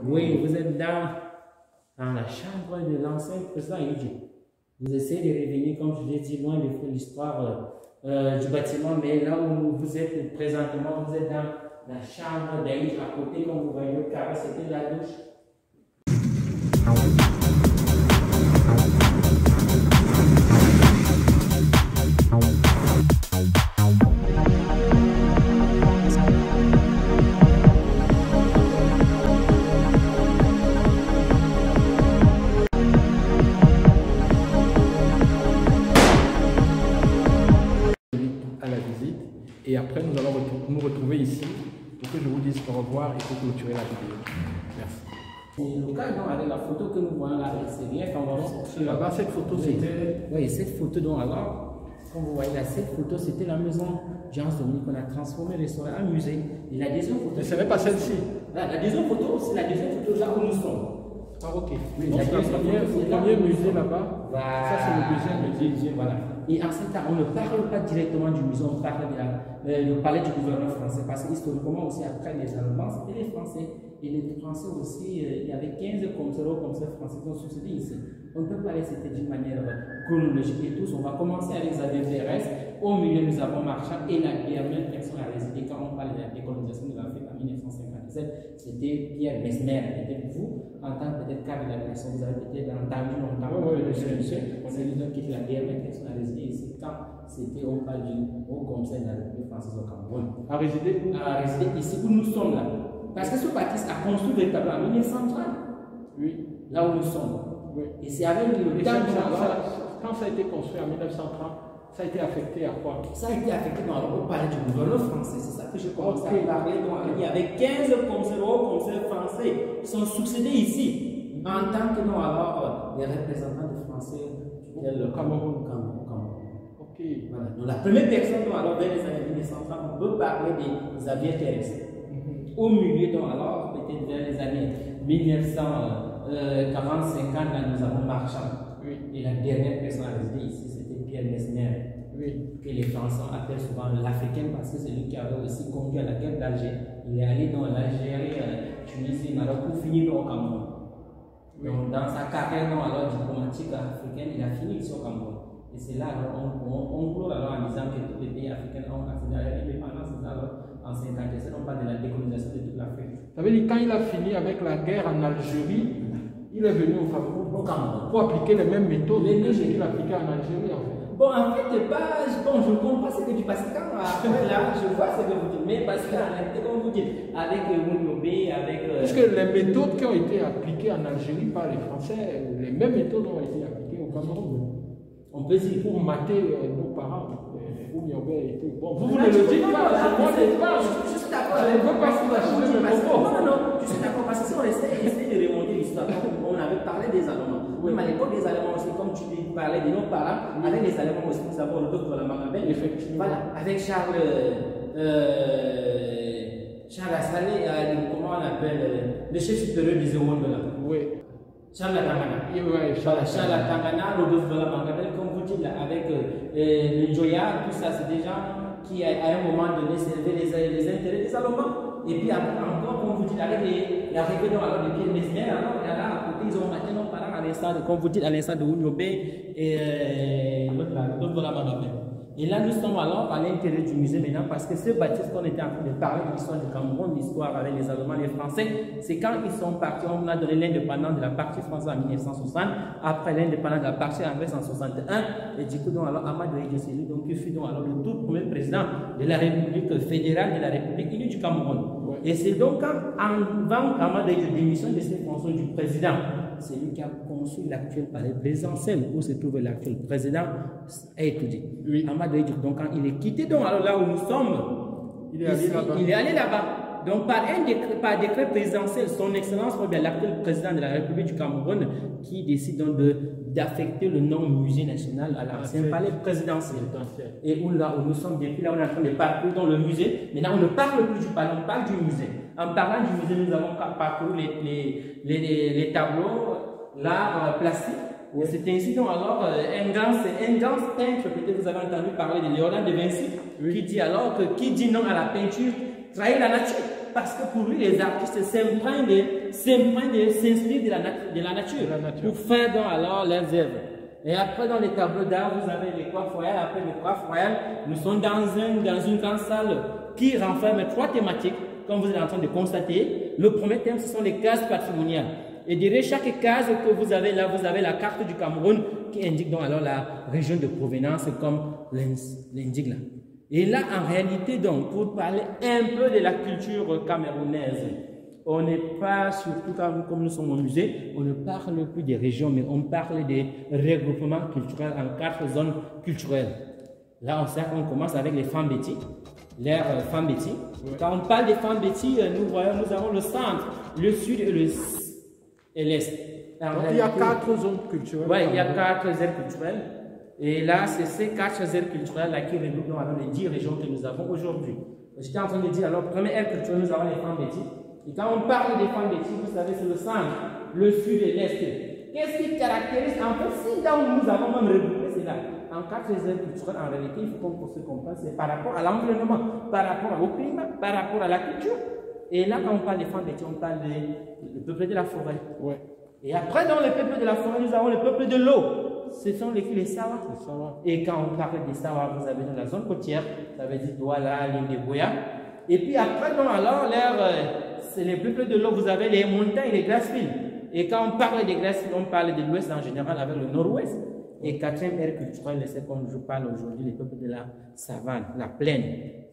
Oui, vous êtes dans la chambre de l'ancien président Yudji. Vous essayez de revenir, comme je l'ai dit, loin de l'histoire du bâtiment, mais là où vous êtes présentement, vous êtes dans la chambre d'Aïdji. À côté, comme vous voyez, le carré, c'était la douche. À la visite et après nous allons nous retrouver ici pour que je vous dise au revoir et pour clôturer la vidéo. Merci. C'est le cas donc avec la photo que nous voyons là, c'est bien quand on va Là-bas, cette photo c'était. Oui, cette photo donc alors, comme vous voyez là, cette photo c'était la maison Jean Dominique qu'on a transformé le restaurant en musée. Et la deuxième photo. Mais ce n'est pas celle-ci. La deuxième photo, c'est la deuxième photo là où nous sommes. Ah ok. Oui, donc le premier musée là-bas, voilà. ça c'est le deuxième musée. Voilà. Et en ce temps, on ne parle pas directement du musée, on parle du palais du gouverneur français, parce que historiquement aussi, après les Allemands, c'était les Français. Et les Français aussi, il y avait 15 commissaires français qui ont succédé ici. On ne peut pas laisser c'était d'une manière chronologique et tous. On va commencer avec Xavier Pérez. Au milieu, nous avons Marchand et la dernière personne à résider quand on parle de la décolonisation de l'Afrique en 1957, c'était Pierre Mesmer. Peut-être vous, en tant que peut-être cadre de la nation, vous avez peut-être entendu longtemps c'est lui qui était la dernière personne à résider ici quand c'était au parle du haut conseil de la République française au Cameroun. À résider où? À résider ici où nous sommes là. Parce que ce bâtisse a construit véritablement en 1930. Oui. Là où nous sommes. Oui. Et c'est avec le temps quand ça a été construit en 1930, ça a été affecté à quoi? Ça a été affecté au palais du gouverneur français. C'est ça que je commence à parler. Donc, il y avait 15 conseillers français qui sont succédés ici. En tant que nous, alors, les représentants des Français du Cameroun. Ok. Voilà. Donc, la première personne, donc, alors, vers les années 1930, on peut parler de Xavier Pérez. Au milieu, donc, alors, peut-être vers les années 1940-50, là, nous avons Marchand. Oui. Et la dernière personne à résider ici, c'était Pierre Mesmer. Oui. Que les Français appellent souvent l'Africain parce que c'est lui qui avait aussi conduit à la guerre d'Alger. Il est allé dans l'Algérie, Tunisie, Maroc pour finir au Cameroun. Oui. Donc, dans sa carrière alors, diplomatique africaine, il a fini ici au Cameroun. Et c'est là on clôt alors en disant que tous les pays africains ont accédé à l'indépendance en 1957. On parle de la décolonisation de toute l'Afrique. Ça veut dire quand il a fini avec la guerre en Algérie, il est venu au Cameroun pour appliquer les mêmes méthodes que ce qu'il appliquait en Algérie en fait. Bon, en fait, je ne comprends pas ce que tu dis parce que quand après là, je vois ce que vous dites, mais parce qu'en réalité, comme vous dites, avec Mounioubé, avec. Parce que les méthodes qui ont été appliquées en Algérie par les Français, les mêmes méthodes ont été appliquées au Cameroun. On peut dire. Pour mater nos parents, Mounioubé et tout. Bon, vous ne le dites pas, c'est moi qui parle. Je suis d'accord. Je ne veux pas vous acheter mes propos. Non, je suis d'accord parce que si on essaie de remonter l'histoire, on avait parlé des Allemands. Même à l'époque des Allemands aussi, comme tu parlais de nos parents, avec les Allemands aussi, nous avons le docteur Lamagabel. Effectivement. Voilà, avec Charles Assalé, comment on appelle, le chef supérieur du Zéronde là. Oui. Charles Tangana. Oui, Charles Tangana, le docteur Lamagabel, comme vous dites là, avec le Joya, tout ça, c'est des gens qui à un moment donné servaient les intérêts des Allemands. Et puis après encore, comme vous dites, avec l'arrivée de Pierre Mesmer, alors il y a là à côté, ils ont maté nos parents à l'instant, comme vous dites, à l'instant de Mounioubé et l'autre Lamagabel. Et là, nous sommes alors à l'intérieur du musée maintenant parce que ce bâtisse qu'on était en train de parler de l'histoire du Cameroun, l'histoire avec les Allemands et les Français, c'est quand ils sont partis, on a donné l'indépendance de la partie française en 1960, après l'indépendance de la partie anglaise en 61, et du coup, donc, alors, Amadou Ahidjo, c'est lui donc, qui fut donc, alors, le tout premier président de la République fédérale de la République unie du Cameroun. Ouais. Et c'est donc quand, avant Amadou Ahidjo démission de ses fonctions du président, c'est lui qui a conçu l'actuel palais présidentiel où se trouve l'actuel président a étudié. Oui. Amadou Ahidjo, donc quand il est quitté, donc alors là où nous sommes, il est allé là-bas. Donc par décret présidentiel, son excellence, l'actuel président de la République du Cameroun, qui décide donc d'affecter le nom musée national à l'ancien palais présidentiel. Et où là où nous sommes depuis là, on est en train de parcourir dans le musée. Maintenant, on ne parle plus du palais, on parle du musée. En parlant du musée, nous avons parcouru les tableaux, l'art plastique. Oui. C'est ainsi donc alors un grand peintre, peut-être vous avez entendu parler de Léonard de Vinci, oui. Qui dit alors que qui dit non à la peinture trahit la nature. parce que pour lui, les artistes s'imprègnent de s'inspirer de la nature pour faire donc alors leurs œuvres. Et après, dans les tableaux d'art, vous avez les coiffes royales. Après les coiffes royales, nous sommes dans une grande salle qui renferme 3 thématiques, comme vous êtes en train de constater. Le premier thème, ce sont les cases patrimoniales. Et derrière chaque case que vous avez là, vous avez la carte du Cameroun qui indique donc alors la région de provenance, comme l'indique là. Et là, en réalité, donc, pour parler un peu de la culture camerounaise, on n'est pas, surtout comme nous sommes au musée, on ne parle plus des régions, mais on parle des regroupements culturels en 4 zones culturelles. Là, on commence avec les Fambeti, l'ère Fambeti. Quand on parle des Fambeti, nous avons le centre, le sud et l'est. Il y a 4 zones culturelles. Oui, il y a 4 aires culturelles. Et là, c'est ces 4 aires culturelles-là qui regroupent les 10 régions que nous avons aujourd'hui. J'étais en train de dire, alors, première aire culturelle, nous avons les Fambeti. Et quand on parle des Fambeti, vous savez, c'est le centre, le sud et l'est. Qu'est-ce qui caractérise? En fait, si là où nous avons même regroupé, c'est là. En 4 aires culturelles, en réalité, il faut qu'on se comprenne, c'est par rapport à l'environnement, par rapport au climat, par rapport à la culture. Et là, quand on parle des Fambeti, on parle du peuple de la forêt. Ouais. Et après, dans le peuple de la forêt, nous avons le peuple de l'eau. Ce sont les Sawa. Et quand on parle des Sawa, vous avez dans la zone côtière, ça veut dire Douala, l'île de Goya. Et puis après, donc, alors, c'est les peuples de l'eau, vous avez les montagnes, les glacefields. Et quand on parle des glacefields, on parle de l'ouest en général avec le nord-ouest. Et 4e ère culturelle, c'est comme je parle aujourd'hui, les peuples de la savane, la plaine,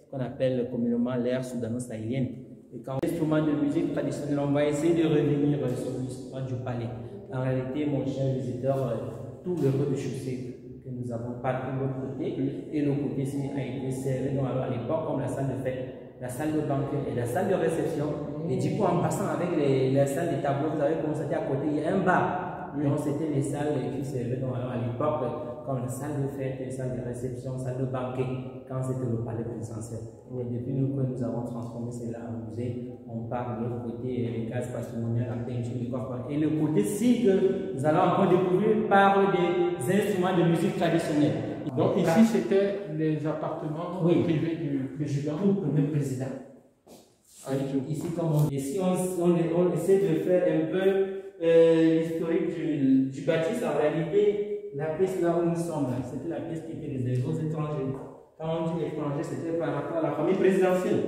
ce qu'on appelle communément l'ère soudano-sahélienne. Et quand on instrument de musique traditionnelle, on va essayer de revenir sur l'histoire du palais. En réalité, mon cher visiteur, tout le rez-de-chaussée que nous avons parcouru de l'autre côté, et le côté-ci a été servi à l'époque comme la salle de fête, la salle de banquet et la salle de réception. Et du coup, en passant avec les salles des tableaux, vous avez constaté à côté, il y a un bar. Donc, c'était les salles qui servaient à l'époque comme la salle de fête, les salles de réception, salle de banquet, quand c'était le palais présidentiel. Et depuis que nous avons transformé cela en musée, on parle de l'autre côté, les cases patrimoniales, la peinture, les coffres. Et le côté-ci que nous allons encore découvrir parle des instruments de musique traditionnelle. Donc ici, c'était les appartements privés du président. Le président. Ici, ici on essaie de faire un peu l'historique du bâtisse. En réalité, la pièce là où nous sommes, c'était la pièce qui était réservée aux étrangers. Quand on dit étranger, c'était par rapport à la famille présidentielle.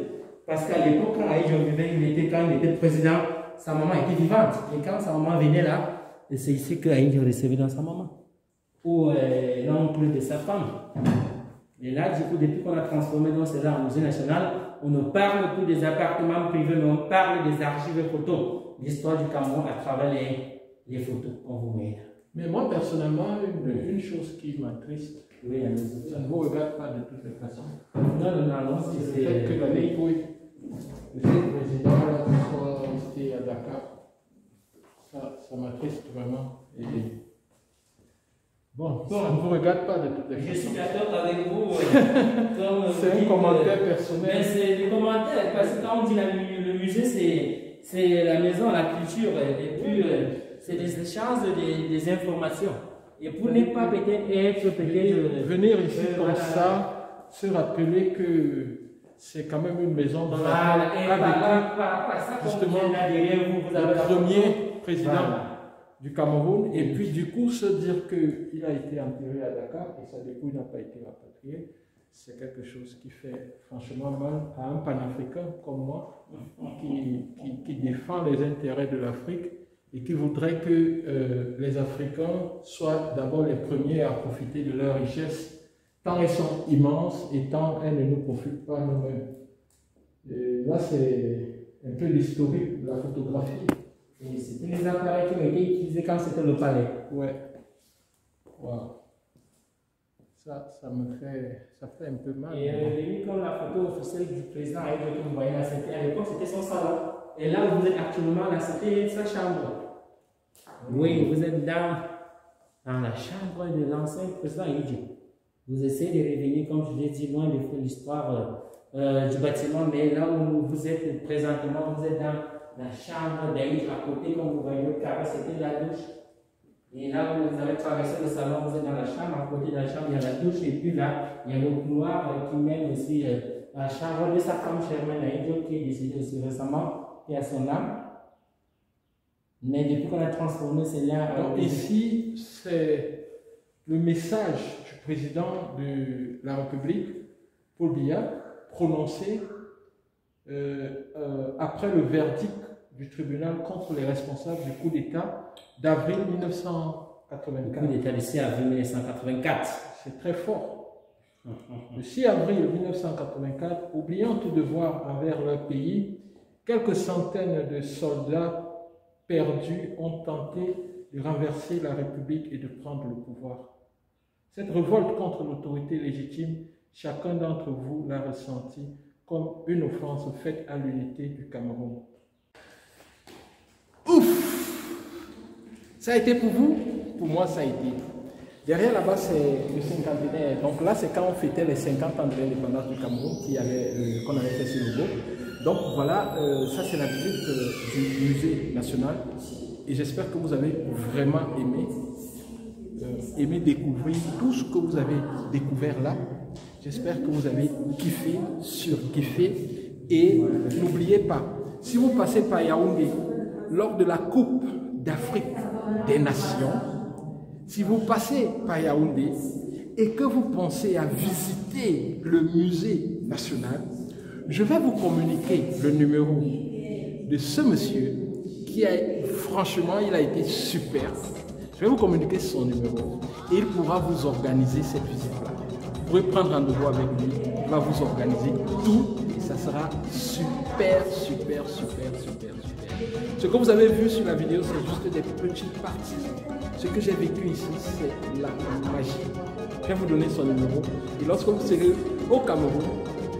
Parce qu'à l'époque, quand Aïdjo vivait, quand il était président, sa maman était vivante. Et quand sa maman venait là, c'est ici qu'Aïdjo recevait dans sa maman. Ou l'oncle de sa femme. Et là, du coup, depuis qu'on a transformé cela en musée national, on ne parle plus des appartements privés, mais on parle des archives photos. L'histoire du Cameroun à travers les photos qu'on vous met là. Mais moi, personnellement, une chose qui m'attriste, ça ne vous regarde pas de toutes les façons. Non, c'est le fait que la Lépouille, le président là, soit resté à Dakar. Ça m'attriste vraiment. Et bon, ça ne vous regarde pas de toutes les façons. Je suis d'accord avec vous. C'est un commentaire personnel. Mais c'est des commentaires, parce que quand on dit le musée, c'est la maison, la culture, et puis c'est des échanges, des informations. Et pour ne pas peut-être venir ici comme ça, se rappeler que c'est quand même une maison dans justement le premier président du Cameroun, et puis du coup se dire qu'il a été enterré à Dakar et sa dépouille n'a pas été rapatriée, c'est quelque chose qui fait franchement mal à un panafricain comme moi, qui défend les intérêts de l'Afrique et qui voudrait que les Africains soient d'abord les premiers à profiter de leurs richesses, tant elles sont immenses et tant elles ne nous profitent pas nous-mêmes. Là, c'est un peu l'historique de la photographie. C'était les appareils qui ont été utilisés quand c'était le palais. Ouais. Wow. Ça fait un peu mal. Et comme la photo officielle du président que vous voyez là, à l'époque, c'était son salon. Et là où vous êtes actuellement, là, c'était sa chambre. Oui, vous êtes dans la chambre de l'ancien président Aïdjo. Vous essayez de revenir, comme je l'ai dit, loin de l'histoire du bâtiment, mais là où vous êtes présentement, vous êtes dans la chambre d'Aïdjo. À côté, comme vous voyez, le carré, c'était la douche. Et là où vous avez traversé le salon, vous êtes dans la chambre. À côté de la chambre, il y a la douche. Et puis là, il y a le couloir qui mène aussi à Charles et sa femme Germaine Aïdio, qui est décédée aussi récemment, et à son âme. Mais depuis qu'on a transformé ces liens... Alors ici, c'est le message du président de la République, Paul Biya, prononcé après le verdict du tribunal contre les responsables du coup d'État d'avril 1984. Le coup d'État du 6 avril 1984. C'est très fort. Le 6 avril 1984, oubliant tout devoir envers leur pays, quelques centaines de soldats perdus ont tenté de renverser la République et de prendre le pouvoir. Cette révolte contre l'autorité légitime, chacun d'entre vous l'a ressenti comme une offense faite à l'unité du Cameroun. Ouf! Ça a été pour vous? Pour moi, ça a été. Derrière là-bas, c'est le cinquantenaire. Donc là, c'est quand on fêtait les 50 ans de l'indépendance du Cameroun qu'on avait fait ce logo. Donc voilà, ça c'est la visite du musée national. Et j'espère que vous avez vraiment aimé découvrir tout ce que vous avez découvert là. J'espère que vous avez kiffé, surkiffé. Et n'oubliez pas, si vous passez par Yaoundé lors de la Coupe d'Afrique des Nations, si vous passez par Yaoundé et que vous pensez à visiter le musée national, je vais vous communiquer le numéro de ce monsieur qui a, franchement, il a été super. Je vais vous communiquer son numéro et il pourra vous organiser cette visite-là. Vous pourrez prendre rendez-vous avec lui, il va vous organiser tout et ça sera super. Ce que vous avez vu sur la vidéo, c'est juste des petites parties. Ce que j'ai vécu ici, c'est la magie. Je vais vous donner son numéro et lorsque vous serez au Cameroun,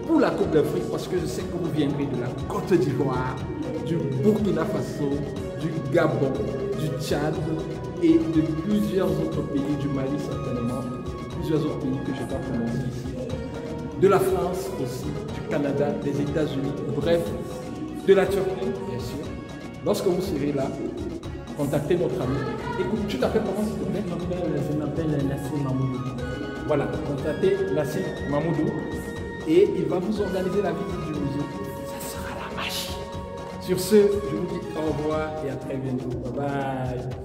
pour la Coupe d'Afrique, parce que je sais que vous viendrez de la Côte d'Ivoire, du Burkina Faso, du Gabon, du Tchad et de plusieurs autres pays, du Mali certainement, plusieurs autres pays que je n'ai pas prononcés ici, de la France aussi, du Canada, des États-Unis, bref, de la Turquie, bien sûr. Lorsque vous serez là, contactez notre ami. Écoute, tu t'appelles comment s'il te plaît? Je m'appelle Nassir Mamoudou. Voilà, contactez Nassir Mamoudou. Et il va vous organiser la visite du musée. Ça sera la magie. Sur ce, je vous dis au revoir et à très bientôt. Bye bye.